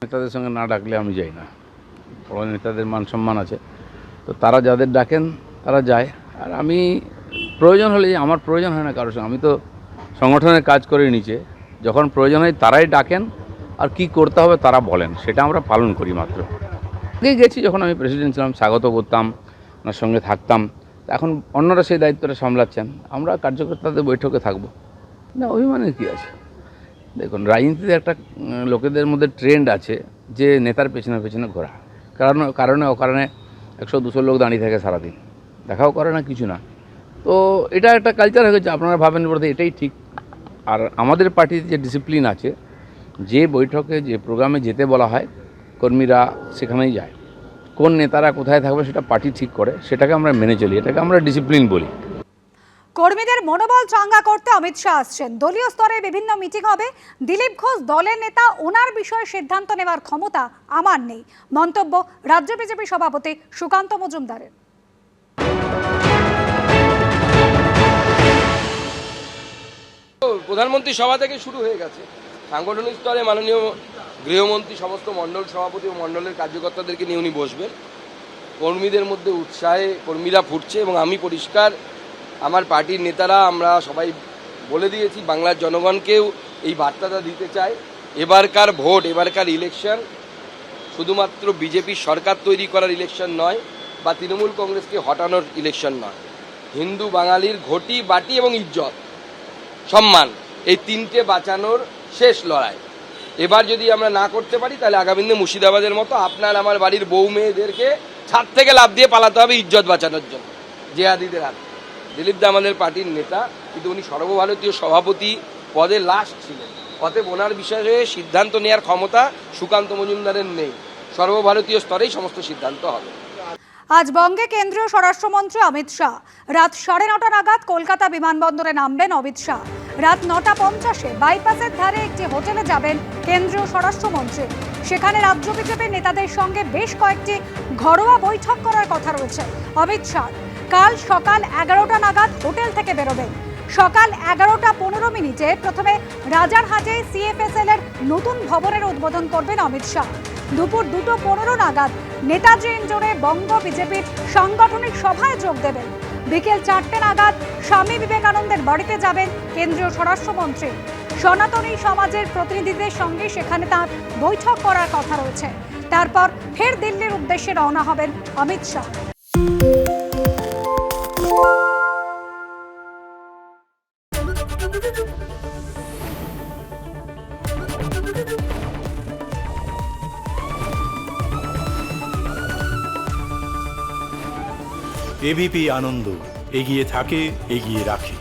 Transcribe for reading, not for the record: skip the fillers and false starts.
নেতাদের সঙ্গে না ডাকলে আমি যাই না। বড় নেতাদের মান সম্মান আছে, তো তারা যাদের ডাকেন তারা যায়। আর আমি প্রয়োজন হলে, আমার প্রয়োজন হয় না কারোর সঙ্গে, আমি তো সংগঠনের কাজ করে নিচে, যখন প্রয়োজন হয় তারাই ডাকেন আর কি করতে হবে তারা বলেন, সেটা আমরা পালন করি মাত্র। আগে গেছি যখন আমি প্রেসিডেন্ট ছিলাম, স্বাগত করতাম, ওনার সঙ্গে থাকতাম। এখন অন্যরা সেই দায়িত্বটা সামলাচ্ছেন, আমরা কার্যকর্তাদের বৈঠকে থাকবো না। অভিমানের কী আছে? দেখুন, রাজনীতিতে একটা লোকেদের মধ্যে ট্রেন্ড আছে যে নেতার পেছনে পেছনে ঘোরা, কারণে অকারণে 100-200 লোক দাঁড়িয়ে থাকে সারাদিন, দেখাও করে না, কিছু না। তো এটা একটা কালচার হয়ে গেছে, আপনারা ভাবেন বলতে এটাই ঠিক। আর আমাদের পার্টিতে যে ডিসিপ্লিন আছে, যে বৈঠকে যে প্রোগ্রামে যেতে বলা হয় কর্মীরা সেখানেই যায়। কোন নেতারা কোথায় থাকবে সেটা পার্টি ঠিক করে, সেটাকে আমরা মেনে চলি, এটাকে আমরা ডিসিপ্লিন বলি। কর্মীদের মনোবল চাঙ্গা করতে অমিত শাহ আসছেন। দলীয় স্তরে বিভিন্ন মিটিং হবে। দিলীপ ঘোষ দলের নেতা, ওনার বিষয়ে সিদ্ধান্ত নেওয়ার ক্ষমতা আমার নেই, মন্তব্য রাজ্য বিজেপি সভাপতি সুকান্ত মজুমদারের। প্রধানমন্ত্রী সভা থেকে শুরু হয়ে গেছে। সাংগঠনিক স্তরে মাননীয় গৃহমন্ত্রী সমস্ত মণ্ডল সভাপতি ও মণ্ডলের কার্যকর্তাদেরকে নিয়ে উনি বসবেন। কর্মীদের মধ্যে উৎসাহে কর্মীরা ফুটছে এবং আমি পরিষ্কার, আমার পার্টির নেতারা আমরা সবাই বলে দিয়েছি, বাংলার জনগণকেও এই বার্তাটা দিতে চাই। এবারকার ভোট, এবারকার ইলেকশন শুধুমাত্র বিজেপির সরকার তৈরি করার ইলেকশন নয়, বা তৃণমূল কংগ্রেসকে হটানোর ইলেকশন নয়। হিন্দু বাঙালির ঘটি বাটি এবং ইজ্জত সম্মান, এই তিনটে বাঁচানোর শেষ লড়াই। এবার যদি আমরা না করতে পারি তাহলে আগামী দিনে মুর্শিদাবাদের মতো আপনার আমার বাড়ির বউ মেয়েদেরকে ছাদ থেকে লাফ দিয়ে পালাতে হবে ইজ্জত বাঁচানোর জন্য জেহাদিদের হাতে। দিলীপ দা আমাদের পার্টির নেতা, কিন্তু উনি সর্বভারতীয় সভাপতি পদে লাস্ট ছিলেন, অতএব ওনার বিষয়ে সিদ্ধান্ত নেওয়ার ক্ষমতা সুকান্ত মজুমদারের নেই। সর্বভারতীয় স্তরেই সমস্ত সিদ্ধান্ত হবে। আজ বঙ্গে কেন্দ্রীয় স্বরাষ্ট্রমন্ত্রী অমিত শাহ রাত 9:30 নাগাদ কলকাতা বিমানবন্দরে নামবেন অমিত শাহ। রাত 9:50 বাইপাসের ধারে একটি হোটেলে যাবেন কেন্দ্রীয় স্বরাষ্ট্রমন্ত্রী। সেখানে রাজ্য বিজেপির নেতাদের সঙ্গে বেশ কয়েকটি ঘরোয়া বৈঠক করার কথা রয়েছে অমিত শাহ। কাল সকাল 11টা নাগাদ হোটেল থেকে বেরোবেন। সকাল 11:15 প্রথমে রাজারহাটে CFSL এর নতুন ভবনের উদ্বোধন করবেন অমিত শাহ। দুপুর 2:15 নাগাদ নেতাজি ইন্ডোরে বঙ্গ বিজেপির সাংগঠনিক সভায় যোগ দেবেন। বিকেল 4টে নাগাদ স্বামী বিবেকানন্দের বাড়িতে যাবেন কেন্দ্রীয় স্বরাষ্ট্রমন্ত্রী। সনাতনী সমাজের প্রতিনিধিদের সঙ্গে সেখানে তার বৈঠক করার কথা রয়েছে। তারপর ফের দিল্লির উদ্দেশ্যে রওনা হবেন অমিত শাহ। এবিপি আনন্দ, এগিয়ে থাকে, এগিয়ে রাখে।